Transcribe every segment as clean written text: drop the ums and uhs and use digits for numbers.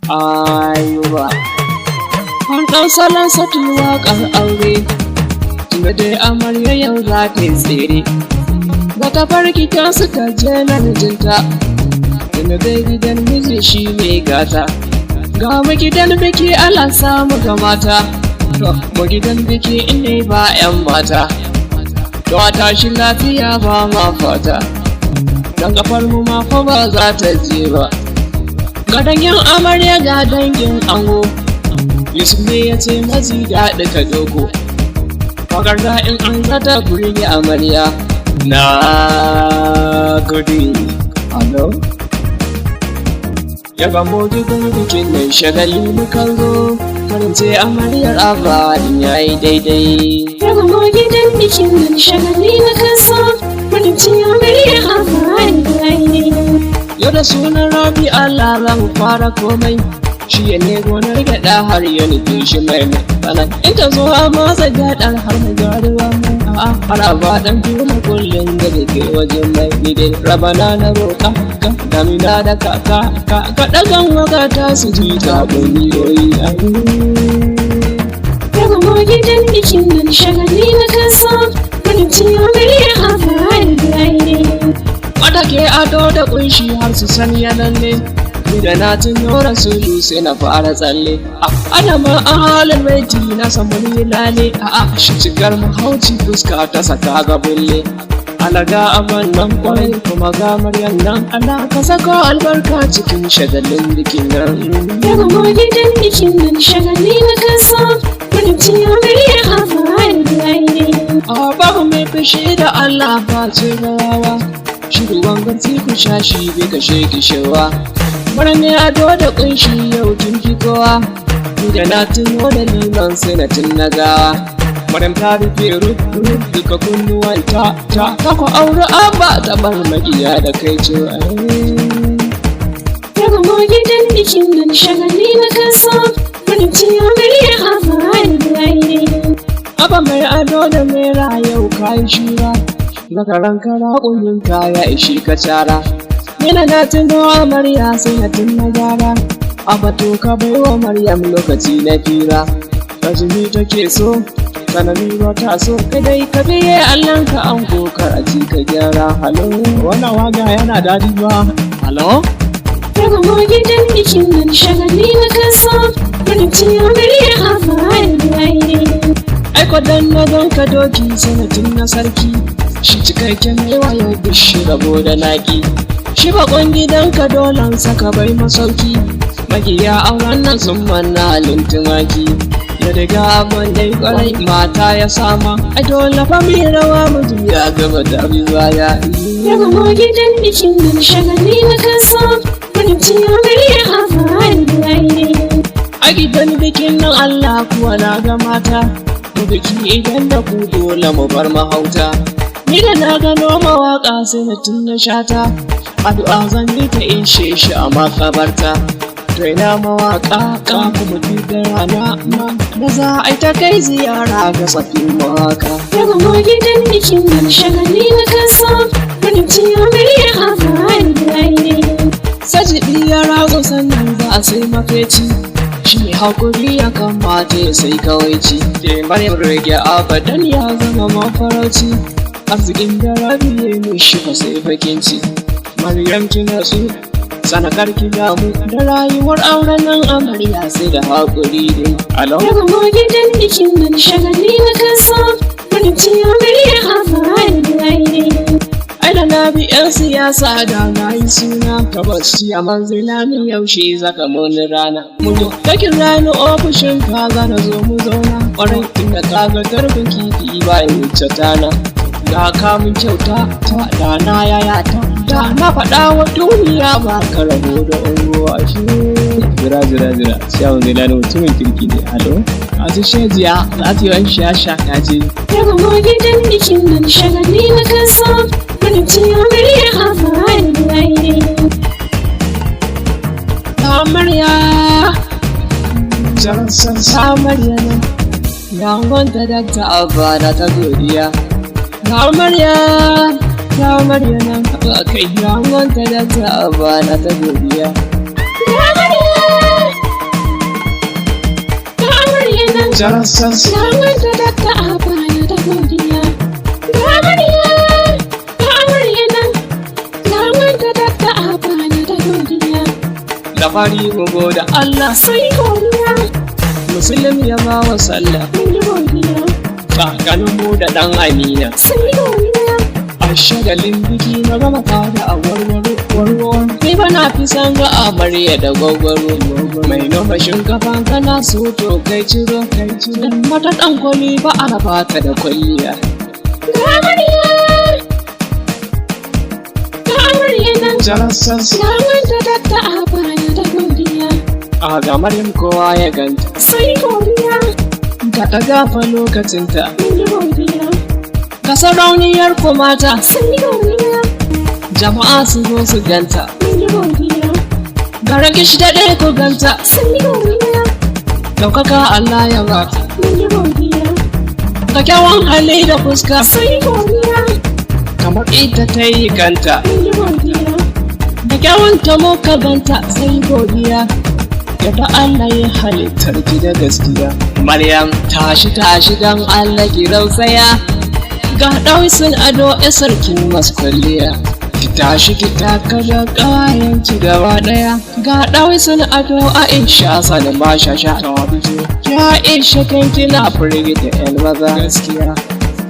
Ayuba an ɗan salon satin waƙar aure, tunda dai amarya yau za ta yi tsere. Bata farki ta suka je na mijinta, tunda dai gidan miji shi ne gata. Ga mu gidan biki ala samu ga mata, to mu gidan biki ne ba 'yan mata. To a tashi lafiya ba ma fata, don kafar mu ma fa ba za ta je ba. Ga dangin amarya ga dangin ango, Yusuf ne ya ce Maji Dadi ka dogo. Magarda in an zata guri amarya na gudi. Hello? Ya gamo jikin bikin mai shagali mukan zo, farin ce amaryar abba in yayi daidai. Ya gamo gidan bikin mai shagali mukan zo, farin ce amaryar abba in yayi daidai. Yau da sunan Rabi Allah za mu fara komai, shi ya ne gonar gyaɗa har ya nufi shi mai bana. In ta zo a masa gyaɗar har mu garuwa mai a'a har a ba ɗan juna kullum da ke wajen mai nide. Rabana na roƙa ka damina da kaka ka ɗagan waka ta su ji ta ƙungiyoyi a Ya gamo gidan bikin nan shagali na kasa, farin ce amaryar abba in yayi daidai. Wata ke ado da ƙunshi har su sanya lalle, ni da na tuno rasulu sai na fara tsalle. Adama a halin maiti na samu lale, a shi cikar mahauci fuska ta saka ga bulle. Alaga abin nan kwarai kuma ga Maryam nan, Allah ka saka albarka cikin shagalin bikin nan. Ya gamo gidan bikin nan shagali na kasa, farin ce amaryar abba in yayi daidai. Babu mai fushi da Allah ba ce gawawa, shi ruwan garti ku sha shi bai kashe kishewa. Mara ne ado da ƙunshi yau tun kowa, ni da na tuno da liman sai na tun na gawa. Maryam ta rufe ruf duka kunnuwanta, ta ku aure abba ta bar magiya da kai ce. Ya gamo gidan bikin nan shagali na kasa, farin ce amaryar abba in yayi daidai. Abba mai ado da mera yau kayi shura, zakaran kara ƙunin kaya ishi ka cara. Nina na tuno amarya sai na tun na gyara, abba to ka bai wa Maryam lokaci na fira. Azumi take so, sanami ba ta so, kai dai ka biye Allahnka an kokar a ci ka gyara. Halo, wannan waga yana daɗi ba. Halo? Ya gamo gidan bikin nan shagali na kasa, farin ce amaryar abba in yayi daidai. Aiko dan na ganka doki sanatin na sarki, shi cikakken yawa ya bishi rabo da naki. Shi bakon gidanka dolan saka bai masauki, magiya auren nan sun manna halin tumaki. Ya daga abin dai kwarai mata ya sama, a dole fa mai rawa mutum ya gaba da baya. Ya gamo gidan bikin nan shagali na kasa, farin ce amaryar abba in yayi daidai. A gidan bikin nan Allah kuwa na ga mata, mu biki idan da ku dole mu bar mahauta. Ni da na gano mawaƙa sai na tun na shata, addu'a zan yi ta ishe shi a makabarta. Raina mawaƙa ka kuma da rana da za a yi ta kai ziyara ga tsaffin mawaƙa. Ya gamo gidan bikin nan shagali na kasa, farin ce amaryar abba in yayi daidai. Sajiɗi ya rago sannan za a sai mafeci, shi haƙuri ya kamata ya sai kawaici. Ke Maryam rage abadan ya zama mafarauci, arzikin da Rabi ya yi mishi ba sai fakinci. Maryam kina su sanakar ki damu da rayuwar auren nan amarya sai da haƙuri dai. Alo? Ya gamo gidan bikin nan shagali na kasa, farin ce amaryar abba in yayi daidai. Ai da na bi 'yan siyasa da na yi suna, tabbas shi a manzila min yaushe zaka muni rana. Mutu kakin rani ofishin ka za na zo mu zauna, ƙwarai inda ka ga tarbin kifi ba in wuce tana. Ga kamun kyauta ta da na yayata, da na faɗa wa duniya ba ka rabo da unguwa shi. Jira, shawun zai lani mutumin kirki ne. Halo? Masu shajiya za ta yi wani shasha kaji. Ya gamo gidan bikin nan shagali na kasa, farin ce amaryar abba in yayi daidai. Amarya, jan san amarya nan, ya wanda dakta abba na ta godiya. Amarya nan, kai ya wanda dakta abba na ta godiya. Ya amaryar Jalasas. Na wanda dakta a baya da godiya. Ga amarya, ga amarya nan. Na wanda dakta a baya da godiya. Da fari gogo da Allah Sai godiya, Musulmi ya ba wa sallah. mun yi godiya. Tsakaninmu da ɗan Amina. Sai godiya, A shagalin biki na gama tada a warwaro. Ni ba na fi san ga amarya da gwagwaro. Mai noma shinkafa kana so to kai ciro. Dan mata ɗan kwali ba a raba ta da kwalliya. ga amarya, ga amarya nan. Jalasas. Na wanda dakta a baya da godiya. A ga Maryam kowa ya ganta. Sai godiya, Ka ta gafa lokacinta. mun yi godiya. Ga sarauniyar ku mata. Sai godiya, Jama'a su zo su ganta. mun yi godiya. Ga ragish da ɗaya ku ganta. Sai godiya, Ɗaukaka Allah ya bata. mun yi godiya. Ga kyawun hali da fuska. Sai godiya, Kamar ita ta yi kanta. mun yi godiya. Da kyawun ta muka ganta sai godiya. Yadda Allah ya halittar ki da gaskiya. Maryam tashi dan Allah ki rausaya. Ga ɗausin ado ya sarkin maskwalliya. Ki tashi ki taka da ƙawayen ki gaba ɗaya. Ga ɗausin ado a insha sani ba shasha. Ya isha kan kina firgita yan maza gaskiya.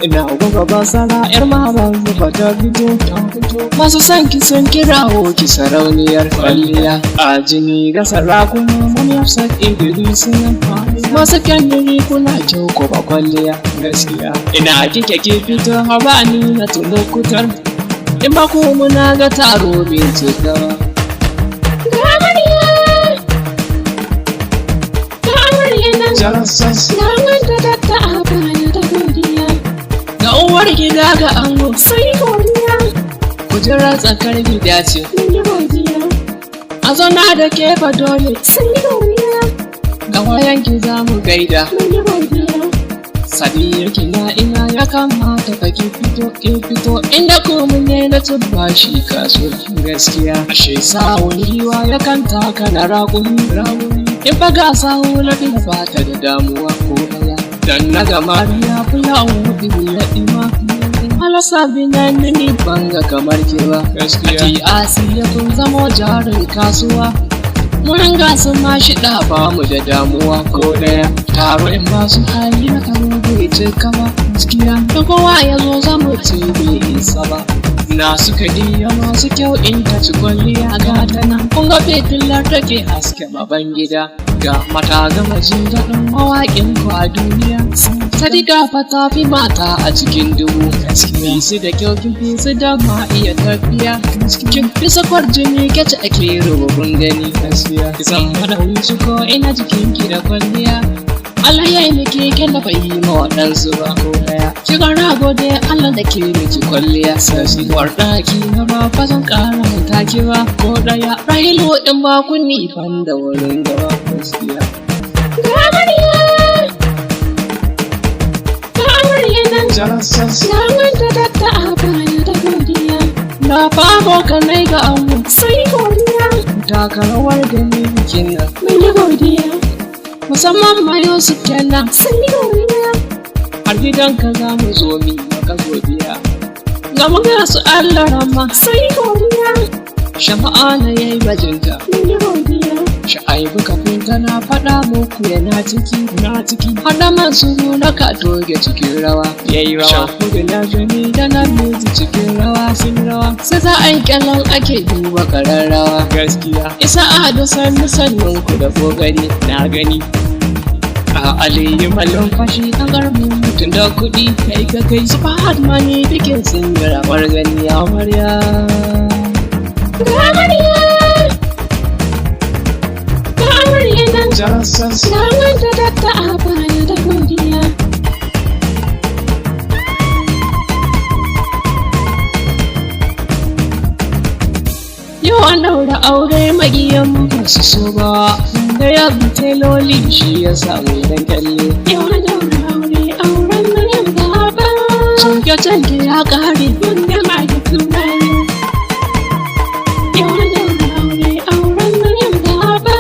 Ina gwagwa ba sana yar maman zuba ta fito. Masu son ki sun kirawo ki sarauniyar kwalliya. A jini ga sarakuna mun yafsa Idris nan. Masu kyan diri kuna kyau ko ba kwalliya gaskiya. Ina kike ki fito haba ni na tulukutar. In ba ku muna ga taro bai cikawa. Ga amarya, ga amarya nan. Jalasas. Na wanda dakta a baya da godiya. Ga uwar gida ga ango. Sai godiya, Kujerar tsakar gida ce. mun yi godiya. A zauna da kefa dole. Sai godiya, Ga wayan ki za mu gaida. mun yi godiya. Sadiyar kina ina ya kamata ka ki fito inda komin ne na tubba shi kaso gaskiya ashe sawun giwa ya kanta kana raƙumi in ba ga sawu na ɗin fata da damuwa ko ɗaya dan na ga mariya fulawo ɗin ya ɗima halasa binan ni banga kamar ki ba gaskiya ati asiya kun zamo jarin kasuwa mun gasu ma shiɗa ba mu da damuwa ko ɗaya taro in ba su hali na karo bai cika ba gaskiya da kowa ya zo za mu ci bai isa ba na suka diya masu kyau in ta ci kwalliya ga ta nan kun ga fitilar take haske baban gida ga mata gama jin daɗin mawaƙin ku a duniya Sadiqa fa ta fi mata a cikin dubu gaskiya su da kyau kin fi su da ma iya tafiya kin fi sakwar jini kace ake rububun gani gaskiya kisan madawi su ko ina jikin ki da kwalliya Allah ya yi miki kyan da bai yi ma waɗansu ba ko ɗaya ki ga rago da Allah da ke miki kwalliya sashi war ɗaki na ba fa zan ƙara mataki ba ko ɗaya rahilu in ba kunni ban da wurin gaba gaskiya Ga amarya, ga amarya nan. Jalasas. Na wanda dakta a baya da godiya. Na famo kanai ga ango Sai godiya, taka rawar gani bikin nan mun yi godiya. musamman ma Yusuf kenan Sai godiya, har gidanka za mu zo mi maka godiya ga mu ga su Allah ramma sai godiya. shama'a na yayi bajinta Mun yi godiya. sha'aibu kafin tana faɗa muku yana ciki hada masu na ka toge cikin rawa yayi rawa shafu da na jini da na mezi cikin rawa sun rawa sai za a yi kyallon ake duba ƙararrawa gaskiya isa a da sannun ku da kokari na gani a aliyu malon fashi a garbin mutum da kuɗi kai ka kai su fahad mani bikin sun yi rawar gani a amarya Ga amarya, ga amarya nan. Jalasas. Na wanda dakta a baya da godiya. Yau an daura aure magiyan masu so ba da ya bi teloli shi ya samu dan kyalle Yau na daura aure, auren Maryam da Abba. canke ya kare Mun gama da tunani. Yau na daura aure, auren Maryam da Abba.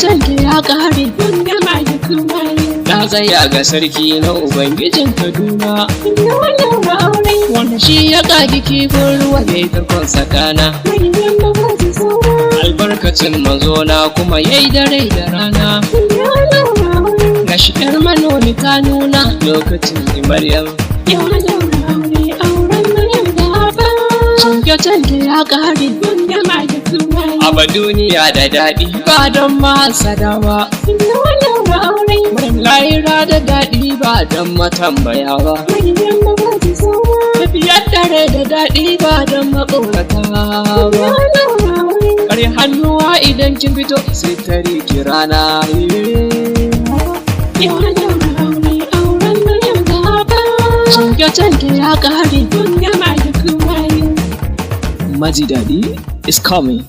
canke ya kare Mun gama da tunani. na ta'azayya ga sarki na Ubangijin Kaduna. Yawan daura aure. Wanda shi ya ƙagi kifin ruwa mai tarkon sakana. Manyan mazaji saura. Albarkacin mazona kuma yayi dare da rana. Yawan daura aure. Gashi ƴar manomi ta nuna lokacin Maryam. Yawan daura aure. Auren Maryam da Abba. Canke-canke ya ƙare. Mun gama da suwaye. Aba duniya da daɗi ba don masada ba. Yawan daura aure. Lahira da daɗi ba don matambaya ba. Manyan mazaji saura. Tafiyar dare da daɗi ba don maƙaurata ba. Yawan daura aure. Kare hannuwa idan kin fito sai ta riki rana. Yawan daura aure. Auren Maryam da Abba. Canke-canke ya ƙare. Mun gama da suwaye. Maji Dadi is coming.